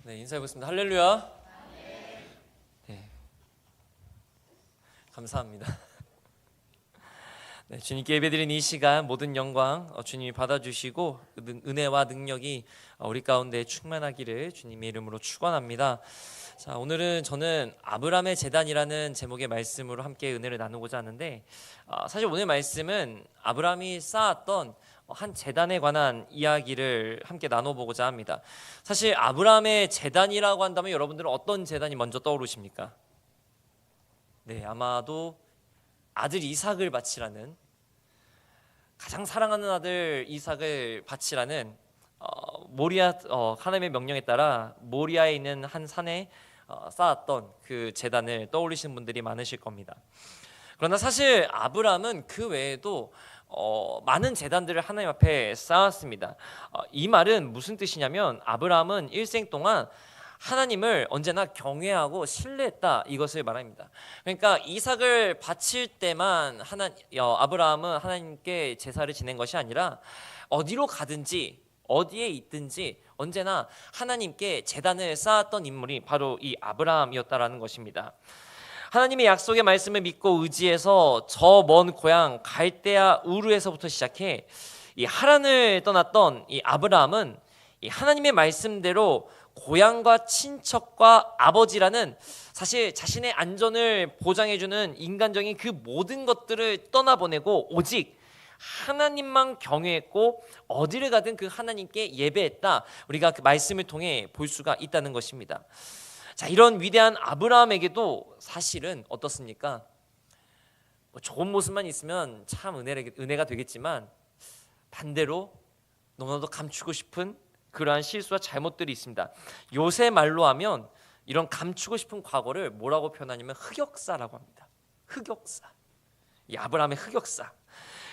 네, 인사해보겠습니다. 할렐루야. 네, 감사합니다. 네, 주님께 예배드린 이 시간 모든 영광 주님이 받아주시고 은혜와 능력이 우리 가운데 충만하기를 주님의 이름으로 축원합니다. 자, 오늘은 저는 아브라함의 제단이라는 제목의 말씀으로 함께 은혜를 나누고자 하는데, 사실 오늘 말씀은 아브라함이 쌓았던 한 제단에 관한 이야기를 함께 나눠보고자 합니다. 사실 아브라함의 제단이라고 한다면 여러분들은 어떤 제단이 먼저 떠오르십니까? 네, 아마도 아들 이삭을 바치라는, 가장 사랑하는 아들 이삭을 바치라는 모리아, 하나님의 명령에 따라 모리아에 있는 한 산에 쌓았던 그 제단을 떠올리시는 분들이 많으실 겁니다. 그러나 사실 아브라함은 그 외에도 많은 제단들을 하나님 앞에 쌓았습니다. 이 말은 무슨 뜻이냐면, 아브라함은 일생 동안 하나님을 언제나 경외하고 신뢰했다, 이것을 말합니다. 그러니까 이삭을 바칠 때만 아브라함은 하나님께 제사를 지낸 것이 아니라 어디로 가든지 어디에 있든지 언제나 하나님께 제단을 쌓았던 인물이 바로 이 아브라함이었다라는 것입니다. 하나님의 약속의 말씀을 믿고 의지해서 저 먼 고향 갈대아 우르에서부터 시작해 이 하란을 떠났던 이 아브라함은 이 하나님의 말씀대로 고향과 친척과 아버지라는, 사실 자신의 안전을 보장해주는 인간적인 그 모든 것들을 떠나보내고 오직 하나님만 경외했고 어디를 가든 그 하나님께 예배했다, 우리가 그 말씀을 통해 볼 수가 있다는 것입니다. 자, 이런 위대한 아브라함에게도 사실은 어떻습니까? 좋은 모습만 있으면 참 은혜가 되겠지만, 반대로 너무나도 감추고 싶은 그러한 실수와 잘못들이 있습니다. 요새 말로 하면 이런 감추고 싶은 과거를 뭐라고 표현하냐면 흑역사라고 합니다. 흑역사. 이 아브라함의 흑역사.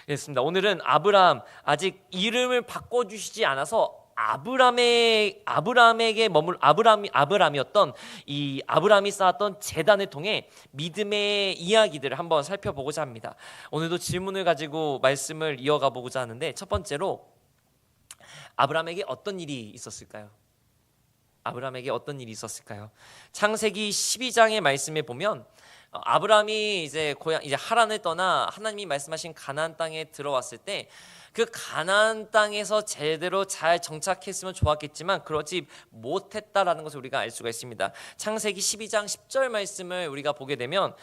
그렇습니다. 오늘은 아브라함, 아직 이름을 바꿔주시지 않아서 아브라함이었던 이 아브라함이 쌓았던 제단을 통해 믿음의 이야기들을 한번 살펴보고자 합니다. 오늘도 질문을 가지고 말씀을 이어가 보고자 하는데, 첫 번째로 아브라함에게 어떤 일이 있었을까요? 아브라함에게 어떤 일이 있었을까요? 창세기 12장의 말씀에 보면 아브라함이 이제 하란을 떠나 하나님이 말씀하신 가나안 땅에 들어왔을 때, 그 가나안 땅에서 제대로 잘 정착했으면 좋았겠지만 그러지 못했다라는 것을 우리가 알 수가 있습니다. 창세기 12장 10절 말씀을 우리가 보게 되면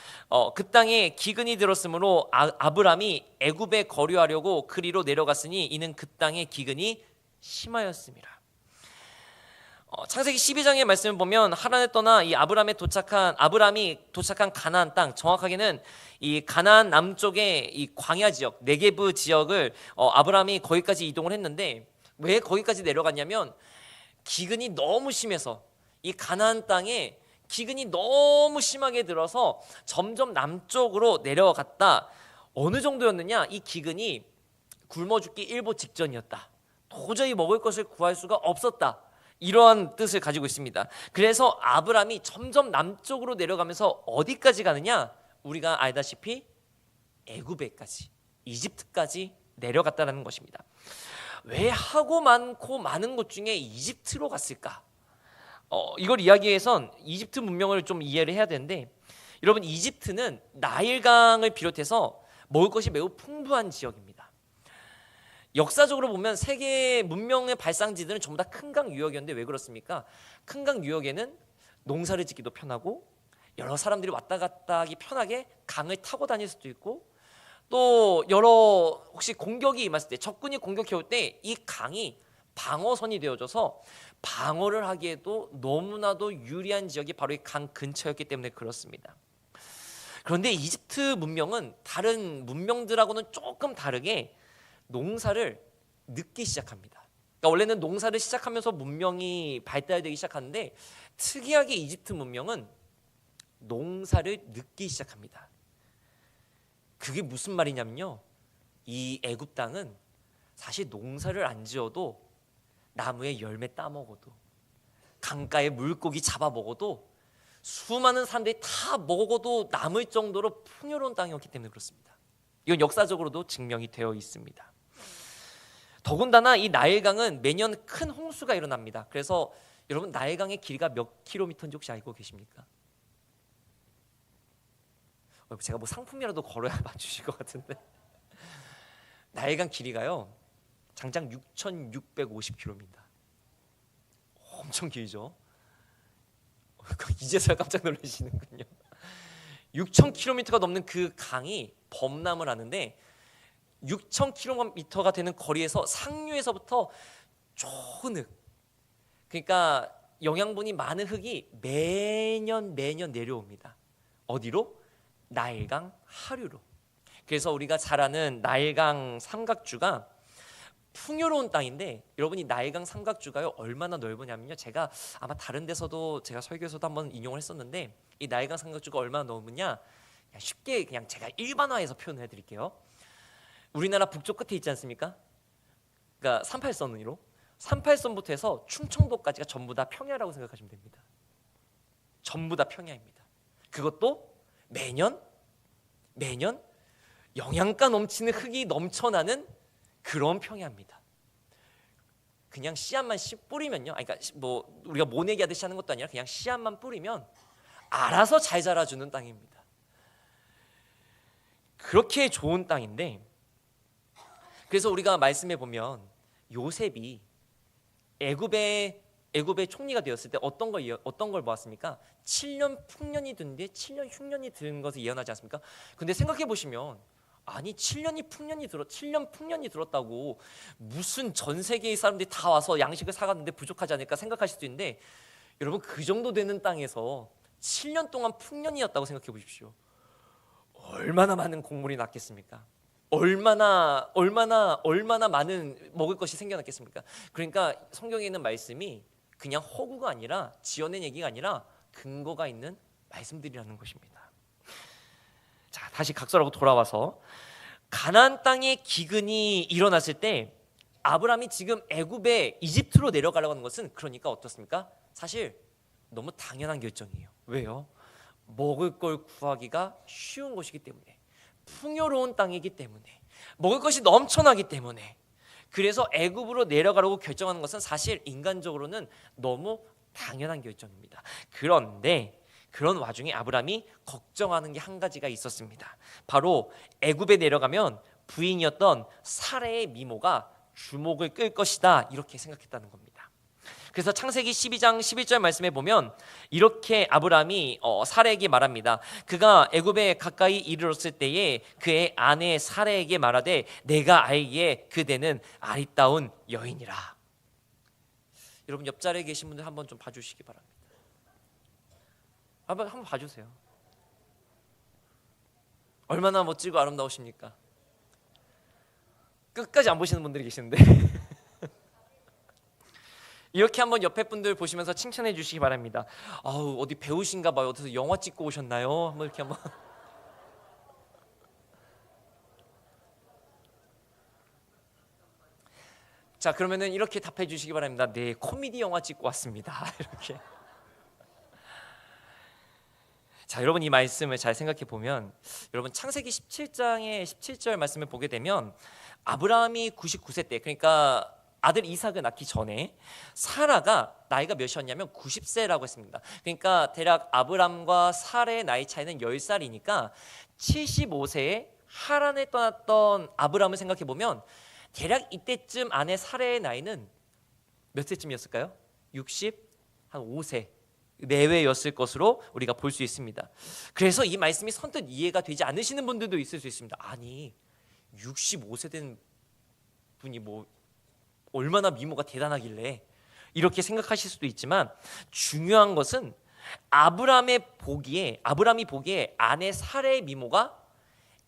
그 땅에 기근이 들었으므로 아브라함이 애굽에 거류하려고 그리로 내려갔으니 이는 그 땅에 기근이 심하였습니다. 창세기 12장의 말씀을 보면 하란을 떠나 이 아브라함이 도착한 가나안 땅, 정확하게는 이 가나안 남쪽의 이 광야 지역, 네게브 지역을 아브라함이 거기까지 이동을 했는데, 왜 거기까지 내려갔냐면 기근이 너무 심해서, 이 가나안 땅에 기근이 너무 심하게 들어서 점점 남쪽으로 내려갔다. 어느 정도였느냐? 이 기근이 굶어 죽기 일보 직전이었다. 도저히 먹을 것을 구할 수가 없었다. 이러한 뜻을 가지고 있습니다. 그래서 아브라함이 점점 남쪽으로 내려가면서 어디까지 가느냐? 우리가 알다시피 애굽에까지, 이집트까지 내려갔다는 것입니다. 왜 하고 많고 많은 곳 중에 이집트로 갔을까? 이걸 이야기해선 이집트 문명을 좀 이해를 해야 되는데, 여러분, 이집트는 나일강을 비롯해서 먹을 것이 매우 풍부한 지역입니다. 역사적으로 보면 세계 문명의 발상지들은 전부 다 큰 강 유역이었는데, 왜 그렇습니까? 큰 강 유역에는 농사를 짓기도 편하고 여러 사람들이 왔다 갔다 하기 편하게 강을 타고 다닐 수도 있고, 또 혹시 공격이 임했을 때, 적군이 공격해 올 때 이 강이 방어선이 되어줘서 방어를 하기에도 너무나도 유리한 지역이 바로 이 강 근처였기 때문에 그렇습니다. 그런데 이집트 문명은 다른 문명들하고는 조금 다르게 농사를 늦게 시작합니다. 그러니까 원래는 농사를 시작하면서 문명이 발달되기 시작하는데, 특이하게 이집트 문명은 농사를 늦게 시작합니다. 그게 무슨 말이냐면요, 이 애굽 땅은 사실 농사를 안 지어도 나무에 열매 따먹어도 강가에 물고기 잡아 먹어도 수많은 사람들이 다 먹어도 남을 정도로 풍요로운 땅이었기 때문에 그렇습니다. 이건 역사적으로도 증명이 되어 있습니다. 더군다나 이 나일강은 매년 큰 홍수가 일어납니다. 그래서 여러분 나일강의 길이가 몇 킬로미터인지 혹시 알고 계십니까? 제가 뭐 상품이라도 걸어야 맞추실 것 같은데 나일강 길이가요 장장 6,650km입니다. 엄청 길죠? 이제서야 깜짝 놀라시는군요. 6,000km가 넘는 그 강이 범람을 하는데 6,000km가 되는 거리에서 상류에서부터 좋은 흙, 그러니까 영양분이 많은 흙이 매년 내려옵니다. 어디로? 나일강 하류로. 그래서 우리가 잘 아는 나일강 삼각주가 풍요로운 땅인데, 여러분이 나일강 삼각주가요 얼마나 넓으냐면요, 제가 아마 다른 데서도 제가 설교에서도 한번 인용을 했었는데, 이 나일강 삼각주가 얼마나 넓으냐, 쉽게 그냥 제가 일반화해서 표현을 해드릴게요. 우리나라 북쪽 끝에 있지 않습니까? 그러니까 38선으로 38선부터 해서 충청도까지가 전부 다 평야라고 생각하시면 됩니다. 전부 다 평야입니다. 그것도 매년 영양가 넘치는 흙이 넘쳐나는 그런 평야입니다. 그냥 씨앗만 뿌리면요, 그러니까 뭐 우리가 모내기 하듯이 하는 것도 아니라 그냥 씨앗만 뿌리면 알아서 잘 자라주는 땅입니다. 그렇게 좋은 땅인데, 그래서 우리가 말씀해 보면 요셉이 애굽의 총리가 되었을 때 어떤 걸 보았습니까? 7년 풍년이 든 뒤에 7년 흉년이 든 것을 예언하지 않습니까? 근데 생각해 보시면, 아니 7년 풍년이 들었다고 무슨 전 세계의 사람들이 다 와서 양식을 사갔는데 부족하지 않을까 생각하실 수도 있는데, 여러분 그 정도 되는 땅에서 7년 동안 풍년이었다고 생각해 보십시오. 얼마나 많은 곡물이 났겠습니까? 얼마나 많은 먹을 것이 생겨났겠습니까? 그러니까 성경에 있는 말씀이 그냥 허구가 아니라, 지어낸 얘기가 아니라 근거가 있는 말씀들이라는 것입니다. 자, 다시 각서라고 돌아와서 가나안 땅에 기근이 일어났을 때 아브라함이 지금 애굽에 이집트로 내려가려고 하는 것은, 그러니까 어떻습니까? 사실 너무 당연한 결정이에요. 왜요? 먹을 걸 구하기가 쉬운 곳이기 때문에, 풍요로운 땅이기 때문에, 먹을 것이 넘쳐나기 때문에. 그래서 애굽으로 내려가려고 결정하는 것은 사실 인간적으로는 너무 당연한 결정입니다. 그런데 그런 와중에 아브라함이 걱정하는 게 한 가지가 있었습니다. 바로 애굽에 내려가면 부인이었던 사레의 미모가 주목을 끌 것이다, 이렇게 생각했다는 겁니다. 그래서 창세기 12장 11절 말씀에 보면 이렇게 아브라함이 사레에게 말합니다. 그가 애굽에 가까이 이르렀을 때에 그의 아내 사레에게 말하되 내가 알기에 그대는 아리따운 여인이라. 여러분 옆자리에 계신 분들 한번 좀 봐주시기 바랍니다. 한번 봐주세요. 얼마나 멋지고 아름다우십니까? 끝까지 안 보시는 분들이 계시는데 이렇게 한번 옆에 분들 보시면서 칭찬해 주시기 바랍니다. 아우, 어디 배우신가 봐요. 어디서 영화 찍고 오셨나요? 한번 이렇게 한번. 자, 그러면은 이렇게 답해 주시기 바랍니다. 네, 코미디 영화 찍고 왔습니다. 이렇게. 자, 여러분 이 말씀을 잘 생각해 보면, 여러분 창세기 17장의 17절 말씀을 보게 되면 아브라함이 99세 때, 그러니까 아들 이삭을 낳기 전에 사라가 나이가 몇이었냐면 90세라고 했습니다. 그러니까 대략 아브람과 사라의 나이 차이는 10살이니까 75세에 하란에 떠났던 아브람을 생각해 보면 대략 이때쯤 아내 사라의 나이는 몇 세쯤이었을까요? 65세 내외였을 것으로 우리가 볼 수 있습니다. 그래서 이 말씀이 선뜻 이해가 되지 않으시는 분들도 있을 수 있습니다. 아니 65세 된 분이 뭐 얼마나 미모가 대단하길래, 이렇게 생각하실 수도 있지만, 중요한 것은 아브라함이 보기에 아내 사라의 미모가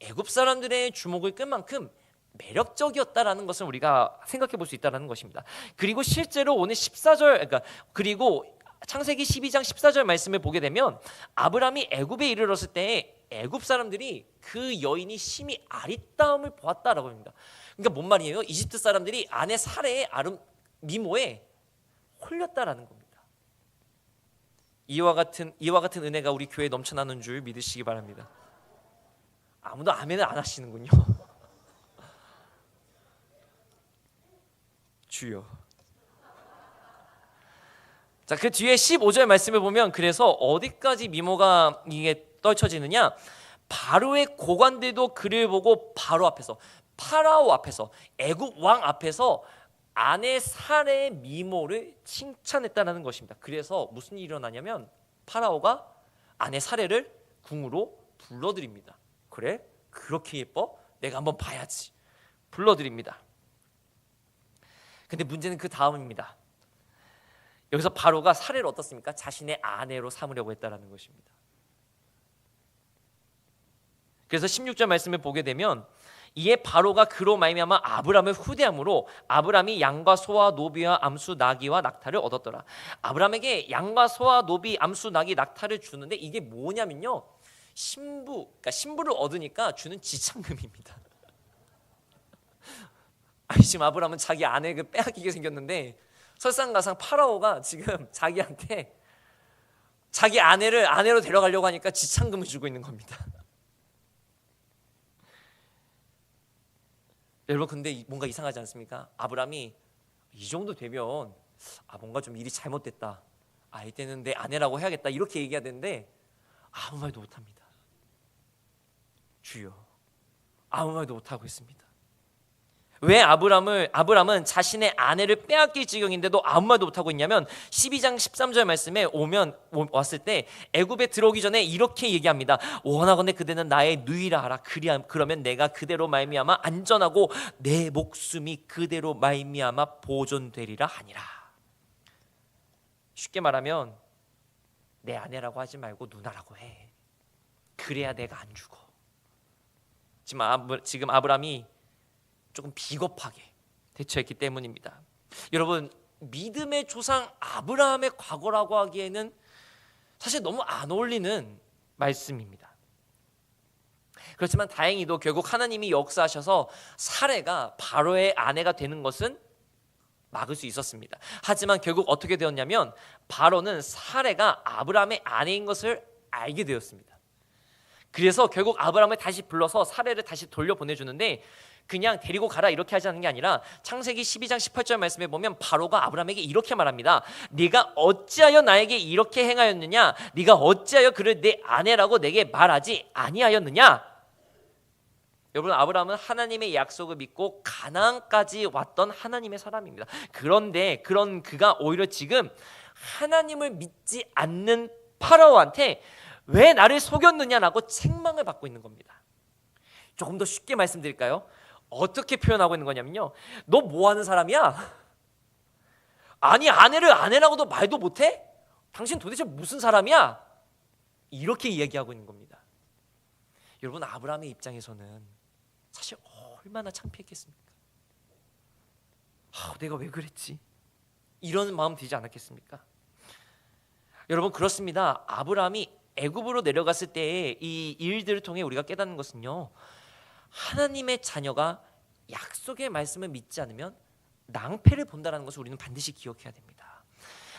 애굽 사람들의 주목을 끈 만큼 매력적이었다라는 것을 우리가 생각해 볼 수 있다는 것입니다. 그리고 실제로 오늘 14절, 그리고 창세기 12장 14절 말씀을 보게 되면 아브라함이 애굽에 이르렀을 때 애굽 사람들이 그 여인이 심히 아리따움을 보았다라고 합니다. 그러니까 뭔 말이에요? 이집트 사람들이 아내 사라의 미모에 홀렸다라는 겁니다. 이와 같은 은혜가 우리 교회에 넘쳐나는 줄 믿으시기 바랍니다. 아무도 아멘을 안 하시는군요. 주여. 자, 그 뒤에 15절 말씀을 보면 그래서 어디까지 미모가 이게 떨쳐지느냐? 바로의 고관들도 그를 보고 바로 앞에서, 파라오 앞에서, 애굽 왕 앞에서 아내 사레의 미모를 칭찬했다는 것입니다. 그래서 무슨 일이 일어나냐면 파라오가 아내 사레를 궁으로 불러들입니다. 그래? 그렇게 예뻐? 내가 한번 봐야지. 불러들입니다. 근데 문제는 그 다음입니다. 여기서 바로가 사레를 어떻습니까? 자신의 아내로 삼으려고 했다는 것입니다. 그래서 16절 말씀을 보게 되면 이에 바로가 그로 말미암아 아브람을 후대함으로 아브람이 양과 소와 노비와 암수 나귀와 낙타를 얻었더라. 아브람에게 양과 소와 노비 암수 나귀 낙타를 주는데 이게 뭐냐면요, 그러니까 신부를 얻으니까 주는 지참금입니다. 아니, 지금 아브람은 자기 아내를 빼앗기게 생겼는데 설상가상 파라오가 지금 자기한테 자기 아내를 아내로 데려가려고 하니까 지참금을 주고 있는 겁니다. 여러분, 근데 뭔가 이상하지 않습니까? 아브람이 이 정도 되면 뭔가 좀 일이 잘못됐다, 이때는 내 아내라고 해야겠다, 이렇게 얘기해야 되는데 아무 말도 못합니다. 주여, 아무 말도 못하고 있습니다. 왜 아브람은 자신의 아내를 빼앗길 지경인데도 아무 말도 못하고 있냐면 12장 13절 말씀에 왔을 때 애굽에 들어오기 전에 이렇게 얘기합니다. 원하건대 그대는 나의 누이라 하라. 그러면 내가 그대로 말미암아 안전하고 내 목숨이 그대로 말미암아 보존되리라 하니라. 쉽게 말하면 내 아내라고 하지 말고 누나라고 해. 그래야 내가 안 죽어. 지금 아브람이 조금 비겁하게 대처했기 때문입니다. 여러분, 믿음의 조상 아브라함의 과거라고 하기에는 사실 너무 안 어울리는 말씀입니다. 그렇지만 다행히도 결국 하나님이 역사하셔서 사레가 바로의 아내가 되는 것은 막을 수 있었습니다. 하지만 결국 어떻게 되었냐면 바로는 사레가 아브라함의 아내인 것을 알게 되었습니다. 그래서 결국 아브라함을 다시 불러서 사레를 다시 돌려보내주는데 그냥 데리고 가라 이렇게 하지 않는 게 아니라 창세기 12장 18절 말씀에 보면 바로가 아브라함에게 이렇게 말합니다. 네가 어찌하여 나에게 이렇게 행하였느냐? 네가 어찌하여 그를 내 아내라고 내게 말하지 아니하였느냐? 여러분, 아브라함은 하나님의 약속을 믿고 가나안까지 왔던 하나님의 사람입니다. 그런데 그가 오히려 지금 하나님을 믿지 않는 파라오한테 왜 나를 속였느냐라고 책망을 받고 있는 겁니다. 조금 더 쉽게 말씀드릴까요? 어떻게 표현하고 있는 거냐면요, 너 뭐 하는 사람이야? 아니, 아내를 아내라고도 말도 못해? 당신 도대체 무슨 사람이야? 이렇게 이야기하고 있는 겁니다. 여러분, 아브라함의 입장에서는 사실 얼마나 창피했겠습니까? 내가 왜 그랬지? 이런 마음 들지 않았겠습니까? 여러분, 그렇습니다. 아브라함이 애굽으로 내려갔을 때의 이 일들을 통해 우리가 깨닫는 것은요, 하나님의 자녀가 약속의 말씀을 믿지 않으면 낭패를 본다는 것을 우리는 반드시 기억해야 됩니다.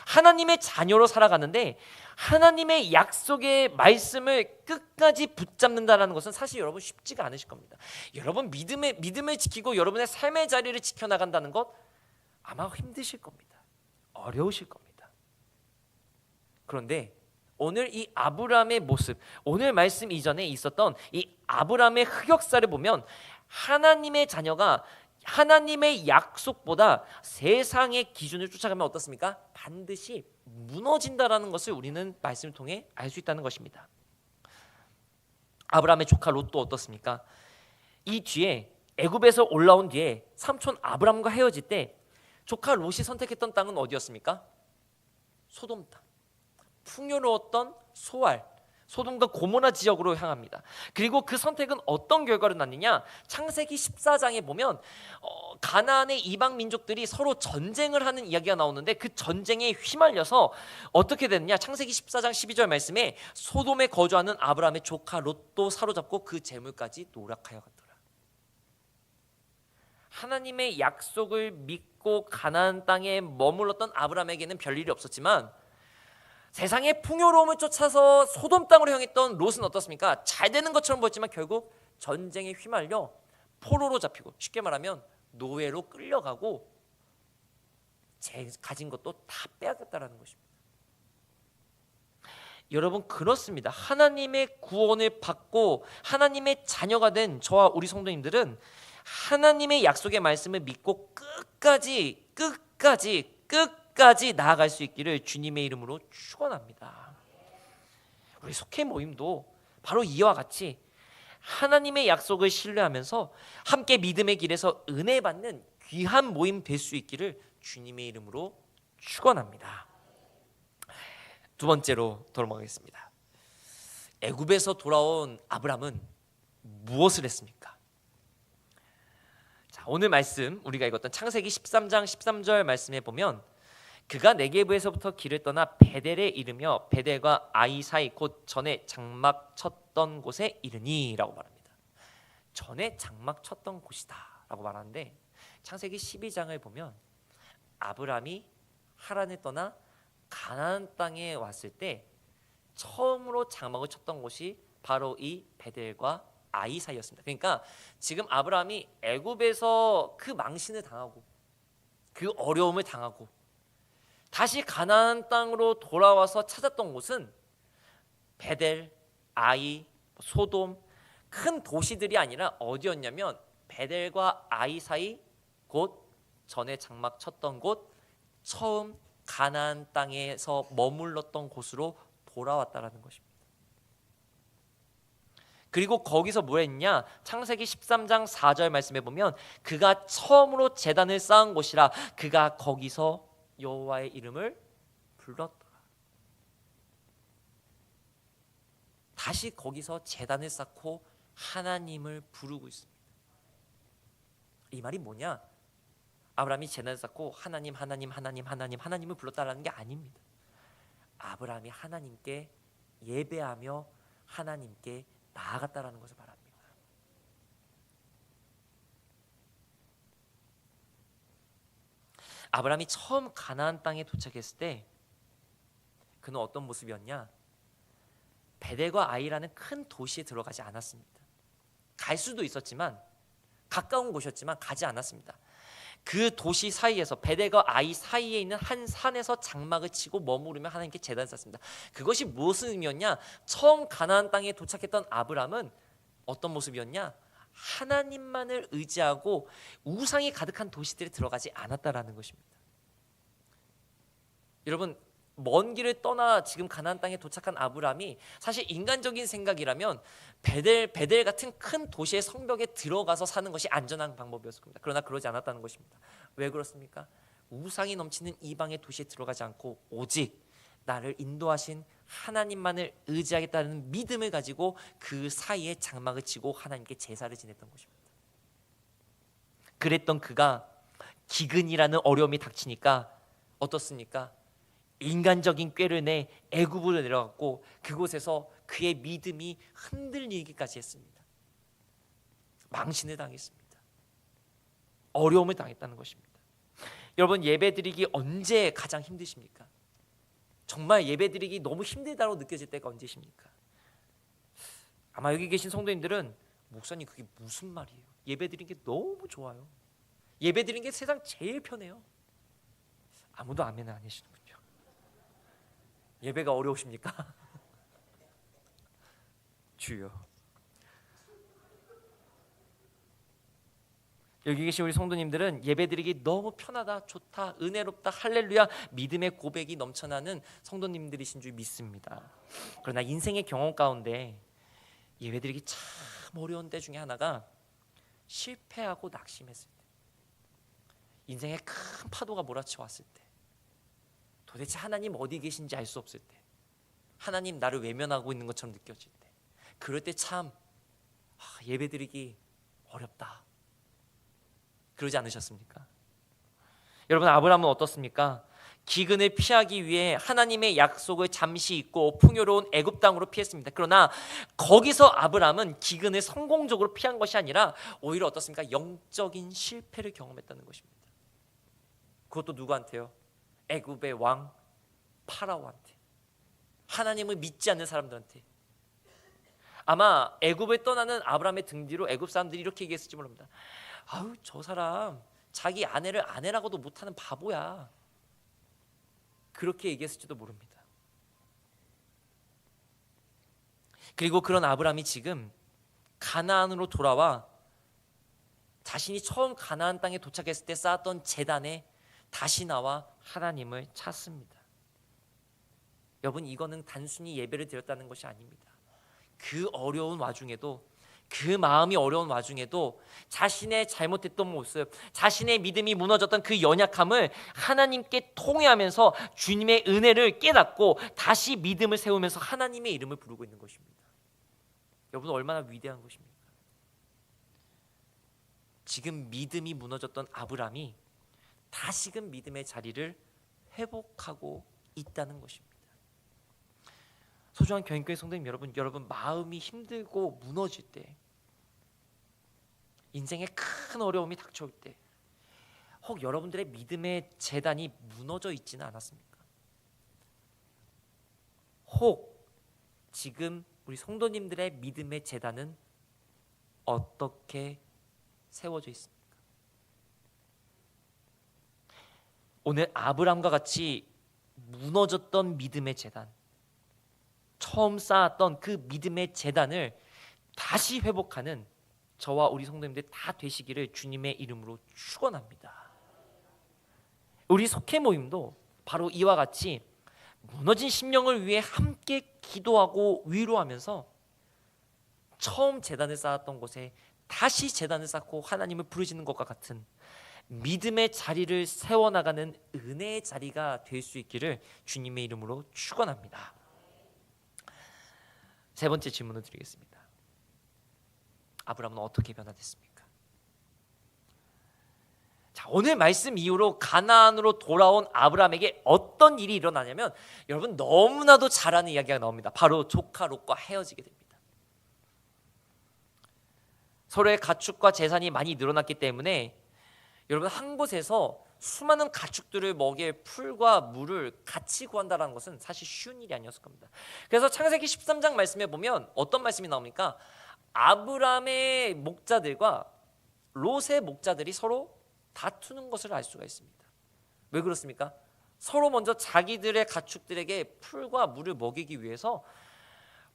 하나님의 자녀로 살아가는데 하나님의 약속의 말씀을 끝까지 붙잡는다는 것은 사실 여러분 쉽지가 않으실 겁니다. 여러분 믿음을 지키고 여러분의 삶의 자리를 지켜나간다는 것 아마 힘드실 겁니다. 어려우실 겁니다. 그런데 오늘 이 아브라함의 모습, 오늘 말씀 이전에 있었던 이 아브라함의 흑역사를 보면 하나님의 자녀가 하나님의 약속보다 세상의 기준을 쫓아가면 어떻습니까? 반드시 무너진다라는 것을 우리는 말씀을 통해 알 수 있다는 것입니다. 아브라함의 조카 롯도 어떻습니까? 이 뒤에 애굽에서 올라온 뒤에 삼촌 아브람과 헤어질 때 조카 롯이 선택했던 땅은 어디였습니까? 소돔 땅. 풍요로웠던 소돔과 고모라 지역으로 향합니다. 그리고 그 선택은 어떤 결과를 낳느냐? 창세기 14장에 보면 가나안의 이방 민족들이 서로 전쟁을 하는 이야기가 나오는데 그 전쟁에 휘말려서 어떻게 됐느냐? 창세기 14장 12절 말씀에 소돔에 거주하는 아브라함의 조카 롯도 사로잡고 그 재물까지 노략하여 갔더라. 하나님의 약속을 믿고 가나안 땅에 머물렀던 아브라함에게는 별일이 없었지만 세상의 풍요로움을 쫓아서 소돔 땅으로 향했던 롯은 어떻습니까? 잘 되는 것처럼 보였지만 결국 전쟁에 휘말려 포로로 잡히고, 쉽게 말하면 노예로 끌려가고 가진 것도 다 빼앗겼다라는 것입니다. 여러분 그렇습니다. 하나님의 구원을 받고 하나님의 자녀가 된 저와 우리 성도님들은 하나님의 약속의 말씀을 믿고 끝까지 나아갈 수 있기를 주님의 이름으로 축원합니다. 우리 속회 모임도 바로 이와 같이 하나님의 약속을 신뢰하면서 함께 믿음의 길에서 은혜 받는 귀한 모임 될 수 있기를 주님의 이름으로 축원합니다. 두 번째로 돌아가겠습니다. 애굽에서 돌아온 아브람은 무엇을 했습니까? 자, 오늘 말씀 우리가 읽었던 창세기 13장 13절 말씀에 보면 그가 네게브에서부터 길을 떠나 베델에 이르며 베델과 아이 사이 곧 전에 장막 쳤던 곳에 이르니라고 말합니다. 전에 장막 쳤던 곳이다라고 말하는데 창세기 12장을 보면 아브람이 하란을 떠나 가나안 땅에 왔을 때 처음으로 장막을 쳤던 곳이 바로 이 베델과 아이 사이였습니다. 그러니까 지금 아브라함이 애굽에서 그 망신을 당하고 그 어려움을 당하고 다시 가나안 땅으로 돌아와서 찾았던 곳은 베델, 아이, 소돔 큰 도시들이 아니라 어디였냐면 베델과 아이 사이 곧 전에 장막 쳤던 곳 처음 가나안 땅에서 머물렀던 곳으로 돌아왔다라는 것입니다. 그리고 거기서 뭐 했냐? 창세기 13장 4절 말씀에 보면 그가 처음으로 제단을 쌓은 곳이라 그가 거기서 여호와의 이름을 불렀더라. 다시 거기서 제단을 쌓고 하나님을 부르고 있습니다. 이 말이 뭐냐? 아브라함이 제단을 쌓고 하나님을 불렀다라는 게 아닙니다. 아브라함이 하나님께 예배하며 하나님께 나아갔다라는 것을 말합니다. 아브라함이 처음 가나안 땅에 도착했을 때 그는 어떤 모습이었냐? 베델과 아이라는 큰 도시에 들어가지 않았습니다. 갈 수도 있었지만 가까운 곳이었지만 가지 않았습니다. 그 도시 사이에서 베델과 아이 사이에 있는 한 산에서 장막을 치고 머무르며 하나님께 제단을 쌓습니다. 그것이 무슨 의미였냐? 처음 가나안 땅에 도착했던 아브람은 어떤 모습이었냐? 하나님만을 의지하고 우상이 가득한 도시들에 들어가지 않았다라는 것입니다. 여러분 먼 길을 떠나 지금 가나안 땅에 도착한 아브람이 사실 인간적인 생각이라면 베델 같은 큰 도시의 성벽에 들어가서 사는 것이 안전한 방법이었을 겁니다. 그러나 그러지 않았다는 것입니다. 왜 그렇습니까? 우상이 넘치는 이방의 도시에 들어가지 않고 오직 나를 인도하신 하나님만을 의지하겠다는 믿음을 가지고 그 사이에 장막을 치고 하나님께 제사를 지냈던 것입니다. 그랬던 그가 기근이라는 어려움이 닥치니까 어떻습니까? 인간적인 꾀를 내 애굽으로 내려갔고 그곳에서 그의 믿음이 흔들리기까지 했습니다. 망신을 당했습니다. 어려움을 당했다는 것입니다. 여러분 예배드리기 언제 가장 힘드십니까? 정말 예배드리기 너무 힘들다고 느껴질 때가 언제십니까? 아마 여기 계신 성도님들은 목사님 그게 무슨 말이에요? 예배드리는 게 너무 좋아요. 예배드리는 게 세상 제일 편해요. 아무도 아멘을 안 해주시는군요. 예배가 어려우십니까? 주여. 여기 계신 우리 성도님들은 예배드리기 너무 편하다, 좋다, 은혜롭다, 할렐루야 믿음의 고백이 넘쳐나는 성도님들이신 줄 믿습니다. 그러나 인생의 경험 가운데 예배드리기 참 어려운 때 중에 하나가 실패하고 낙심했을 때, 인생에 큰 파도가 몰아치웠을 때, 도대체 하나님 어디 계신지 알 수 없을 때, 하나님 나를 외면하고 있는 것처럼 느껴질 때, 그럴 때 참 예배드리기 어렵다. 그러지 않으셨습니까? 여러분 아브라함은 어떻습니까? 기근을 피하기 위해 하나님의 약속을 잠시 잊고 풍요로운 애굽 땅으로 피했습니다. 그러나 거기서 아브라함은 기근을 성공적으로 피한 것이 아니라 오히려 어떻습니까? 영적인 실패를 경험했다는 것입니다. 그것도 누구한테요? 애굽의 왕 파라오한테, 하나님을 믿지 않는 사람들한테. 아마 애굽을 떠나는 아브라함의 등 뒤로 애굽 사람들이 이렇게 얘기했을지 모릅니다. 아유 저 사람 자기 아내를 아내라고도 못하는 바보야. 그렇게 얘기했을지도 모릅니다. 그리고 그런 아브라함이 지금 가나안으로 돌아와 자신이 처음 가나안 땅에 도착했을 때 쌓았던 제단에 다시 나와 하나님을 찾습니다. 여러분, 이거는 단순히 예배를 드렸다는 것이 아닙니다. 그 어려운 와중에도, 그 마음이 어려운 와중에도 자신의 잘못했던 모습, 자신의 믿음이 무너졌던 그 연약함을 하나님께 통회하면서 주님의 은혜를 깨닫고 다시 믿음을 세우면서 하나님의 이름을 부르고 있는 것입니다. 여러분, 얼마나 위대한 것입니까? 지금 믿음이 무너졌던 아브라함이 다시금 믿음의 자리를 회복하고 있다는 것입니다. 소중한 교인교회 성도님 여러분 마음이 힘들고 무너질 때, 인생에 큰 어려움이 닥쳐올 때, 혹 여러분들의 믿음의 재단이 무너져 있지는 않았습니까? 혹 지금 우리 성도님들의 믿음의 재단은 어떻게 세워져 있습니까? 오늘 아브람과 같이 무너졌던 믿음의 재단, 처음 쌓았던 그 믿음의 재단을 다시 회복하는 저와 우리 성도님들 다 되시기를 주님의 이름으로 축원합니다. 우리 속회 모임도 바로 이와 같이 무너진 심령을 위해 함께 기도하고 위로하면서 처음 재단을 쌓았던 곳에 다시 재단을 쌓고 하나님을 부르시는 것과 같은 믿음의 자리를 세워나가는 은혜의 자리가 될 수 있기를 주님의 이름으로 축원합니다. 세 번째 질문을 드리겠습니다. 아브라함은 어떻게 변화됐습니까? 자, 오늘 말씀 이후로 가나안으로 돌아온 아브라함에게 어떤 일이 일어나냐면, 여러분 너무나도 잘 아는 이야기가 나옵니다. 바로 조카 롯과 헤어지게 됩니다. 서로의 가축과 재산이 많이 늘어났기 때문에 여러분, 한 곳에서 수많은 가축들을 먹일 풀과 물을 같이 구한다는 것은 사실 쉬운 일이 아니었을 겁니다. 그래서 창세기 13장 말씀에 보면 어떤 말씀이 나옵니까? 아브라함의 목자들과 롯의 목자들이 서로 다투는 것을 알 수가 있습니다. 왜 그렇습니까? 서로 먼저 자기들의 가축들에게 풀과 물을 먹이기 위해서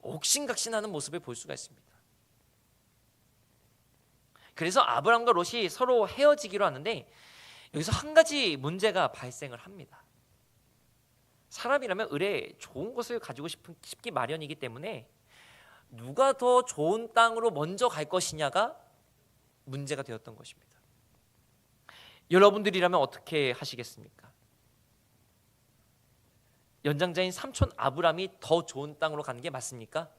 옥신각신하는 모습을 볼 수가 있습니다. 그래서 아브람과 롯이 서로 헤어지기로 하는데, 여기서 한 가지 문제가 발생을 합니다. 사람이라면 을에 좋은 것을 가지고 싶기 마련이기 때문에 누가 더 좋은 땅으로 먼저 갈 것이냐가 문제가 되었던 것입니다. 여러분들이라면 어떻게 하시겠습니까? 연장자인 삼촌 아브람이 더 좋은 땅으로 가는 게 맞습니까?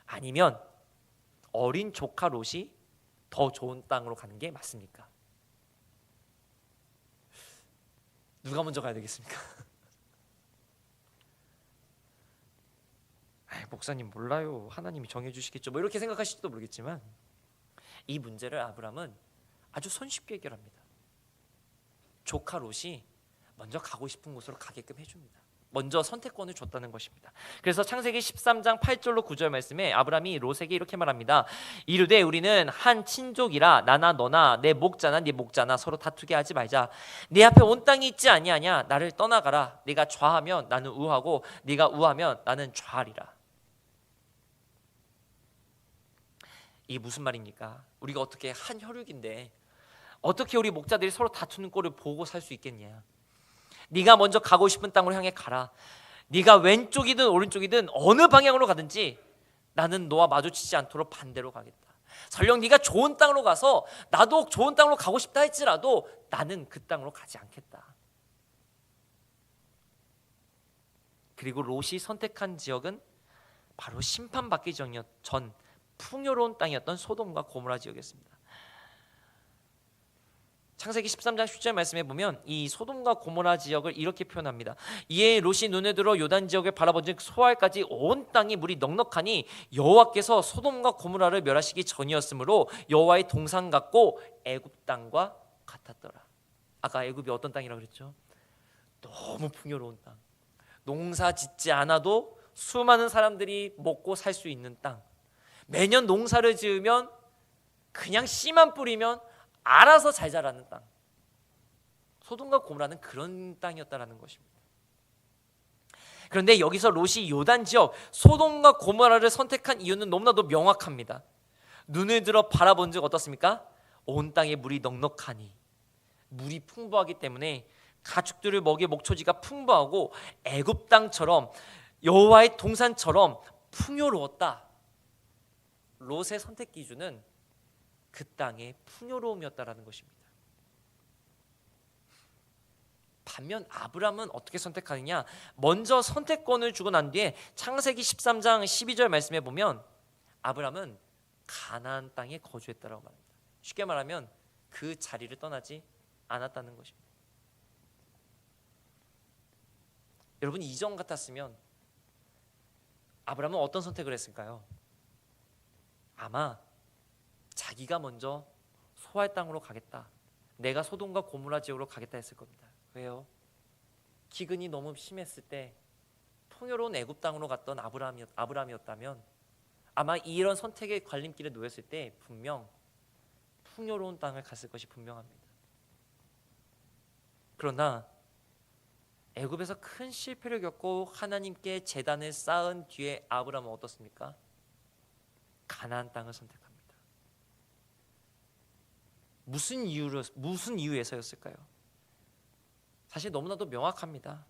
아니면 어린 조카 롯이 더 좋은 땅으로 가는 게 맞습니까? 누가 먼저 가야 되겠습니까? 목사님 몰라요, 하나님이 정해주시겠죠, 뭐 이렇게 생각하실지도 모르겠지만, 이 문제를 아브람은 아주 손쉽게 해결합니다. 조카 롯이 먼저 가고 싶은 곳으로 가게끔 해줍니다. 먼저 선택권을 줬다는 것입니다. 그래서 창세기 13장 8절로 9절 말씀에 아브람이 롯에게 이렇게 말합니다. 이르되 우리는 한 친족이라 나나 너나 내 목자나 네 목자나 서로 다투게 하지 말자. 네 앞에 온 땅이 있지 아니하냐. 나를 떠나가라. 네가 좌하면 나는 우하고 네가 우하면 나는 좌하리라. 이게 무슨 말입니까? 우리가 어떻게 한 혈육인데 어떻게 우리 목자들이 서로 다투는 꼴을 보고 살 수 있겠냐. 네가 먼저 가고 싶은 땅으로 향해 가라. 네가 왼쪽이든 오른쪽이든 어느 방향으로 가든지 나는 너와 마주치지 않도록 반대로 가겠다. 설령 네가 좋은 땅으로 가서 나도 좋은 땅으로 가고 싶다 할지라도 나는 그 땅으로 가지 않겠다. 그리고 롯이 선택한 지역은 바로 심판받기 전 풍요로운 땅이었던 소돔과 고모라 지역이었습니다. 창세기 13장 10절 말씀에 보면 이 소돔과 고모라 지역을 이렇게 표현합니다. 이에 롯이 눈에 들어 요단 지역을 바라본즉 소알까지 온 땅이 물이 넉넉하니 여호와께서 소돔과 고모라를 멸하시기 전이었으므로 여호와의 동산 같고 애굽 땅과 같았더라. 아까 애굽이 어떤 땅이라고 그랬죠? 너무 풍요로운 땅, 농사 짓지 않아도 수많은 사람들이 먹고 살 수 있는 땅, 매년 농사를 지으면 그냥 씨만 뿌리면 알아서 잘 자라는 땅. 소돔과 고모라는 그런 땅이었다라는 것입니다. 그런데 여기서 롯이 요단 지역 소돔과 고모라를 선택한 이유는 너무나도 명확합니다. 눈을 들어 바라본 즉 어떻습니까? 온 땅에 물이 넉넉하니, 물이 풍부하기 때문에 가축들을 먹일 목초지가 풍부하고 애굽 땅처럼 여호와의 동산처럼 풍요로웠다. 롯의 선택 기준은 그 땅의 풍요로움이었다라는 것입니다. 반면 아브람은 어떻게 선택하느냐? 먼저 선택권을 주고 난 뒤에 창세기 13장 12절 말씀에 보면 아브람은 가나안 땅에 거주했다라고 말합니다. 쉽게 말하면 그 자리를 떠나지 않았다는 것입니다. 여러분, 이전 같았으면 아브람은 어떤 선택을 했을까요? 아마 자기가 먼저 소알 땅으로 가겠다, 내가 소돔과 고모라 지역으로 가겠다 했을 겁니다. 왜요? 기근이 너무 심했을 때 풍요로운 애굽 땅으로 갔던 아브람이었다면 아마 이런 선택의 갈림길에 놓였을 때 분명 풍요로운 땅을 갔을 것이 분명합니다. 그러나 애굽에서 큰 실패를 겪고 하나님께 제단을 쌓은 뒤에 아브람은 어떻습니까? 가나안 땅을 선택합니다. 무슨 이유에서였을까요? 사실 너무나도 명확합니다.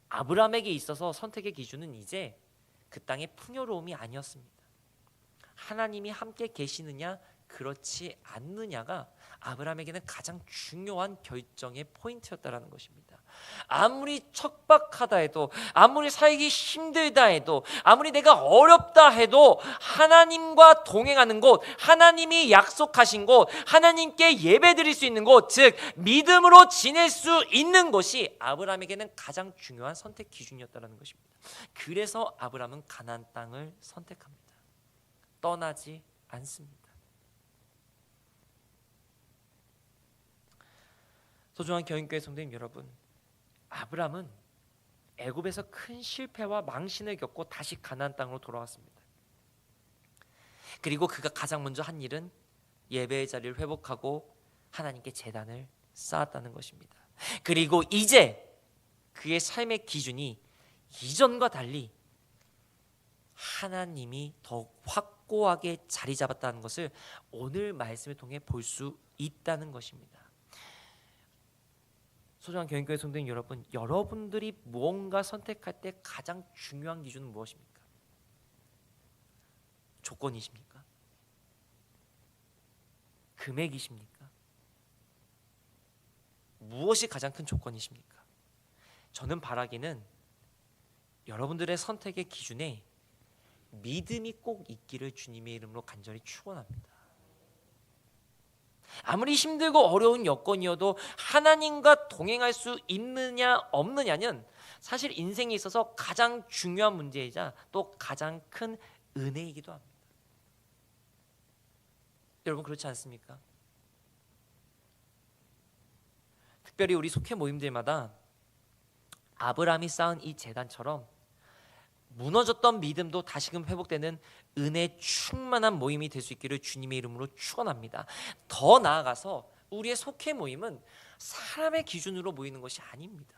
아브람에게 있어서 선택의 기준은 이제 그 땅의 풍요로움이 아니었습니다. 하나님이 함께 계시느냐 그렇지 않느냐가 아브람에게는 가장 중요한 결정의 포인트였다라는 것입니다. 아무리 척박하다 해도, 아무리 살기 힘들다 해도, 아무리 내가 어렵다 해도 하나님과 동행하는 곳, 하나님이 약속하신 곳, 하나님께 예배드릴 수 있는 곳, 즉 믿음으로 지낼 수 있는 곳이 아브람에게는 가장 중요한 선택 기준이었다는 것입니다. 그래서 아브람은 가나안 땅을 선택합니다. 떠나지 않습니다. 소중한 교인교회 성도님 여러분, 아브람은 애굽에서 큰 실패와 망신을 겪고 다시 가나안 땅으로 돌아왔습니다. 그리고 그가 가장 먼저 한 일은 예배의 자리를 회복하고 하나님께 제단을 쌓았다는 것입니다. 그리고 이제 그의 삶의 기준이 이전과 달리 하나님이 더욱 확고하게 자리 잡았다는 것을 오늘 말씀을 통해 볼 수 있다는 것입니다. 소중한 교인교회 성도님 여러분, 여러분들이 무언가 선택할 때 가장 중요한 기준은 무엇입니까? 조건이십니까? 금액이십니까? 무엇이 가장 큰 조건이십니까? 저는 바라기는 여러분들의 선택의 기준에 믿음이 꼭 있기를 주님의 이름으로 간절히 축원합니다. 아무리 힘들고 어려운 여건이어도 하나님과 동행할 수 있느냐 없느냐는 사실 인생에 있어서 가장 중요한 문제이자 또 가장 큰 은혜이기도 합니다. 여러분 그렇지 않습니까? 특별히 우리 속회 모임들마다 아브라함이 쌓은 이 제단처럼 무너졌던 믿음도 다시금 회복되는 은혜 충만한 모임이 될 수 있기를 주님의 이름으로 축원합니다. 더 나아가서 우리의 속회 모임은 사람의 기준으로 모이는 것이 아닙니다.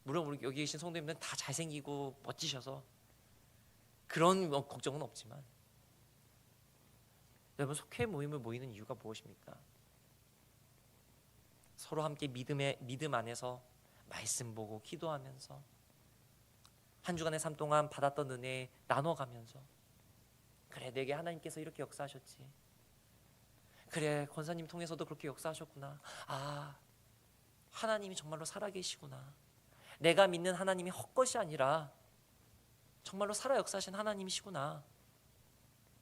물론 우리 여기 계신 성도님들은 다 잘생기고 멋지셔서 그런 걱정은 없지만 여러분 속회 모임을 모이는 이유가 무엇입니까? 서로 함께 믿음 안에서 말씀 보고 기도하면서 한 주간의 삶 동안 받았던 은혜 나눠가면서 그래 내게 하나님께서 이렇게 역사하셨지, 그래 권사님 통해서도 그렇게 역사하셨구나, 아 하나님이 정말로 살아계시구나, 내가 믿는 하나님이 헛것이 아니라 정말로 살아 역사하신 하나님이시구나,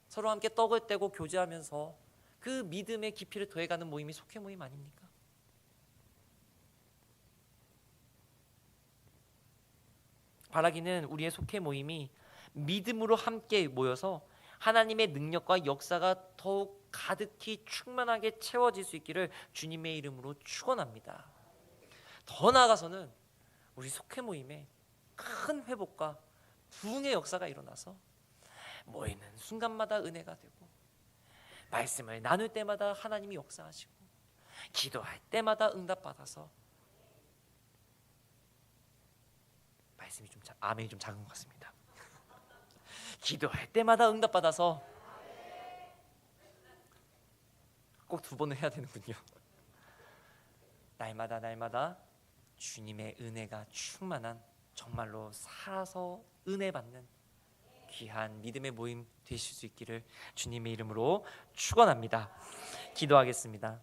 서로 함께 떡을 떼고 교제하면서 그 믿음의 깊이를 더해가는 모임이 속회 모임 아닙니까? 바라기는 우리의 속회 모임이 믿음으로 함께 모여서 하나님의 능력과 역사가 더욱 가득히 충만하게 채워질 수 있기를 주님의 이름으로 축원합니다. 더 나아가서는 우리 속회 모임에 큰 회복과 부흥의 역사가 일어나서 모이는 순간마다 은혜가 되고 말씀을 나눌 때마다 하나님이 역사하시고 기도할 때마다 응답받아서 말씀이 좀 아멘이 좀 작은 것 같습니다. 기도할 때마다 응답받아서 꼭 2번을 해야 되는군요. 날마다 날마다 주님의 은혜가 충만한, 정말로 살아서 은혜 받는 귀한 믿음의 모임 되실 수 있기를 주님의 이름으로 축원합니다. 기도하겠습니다.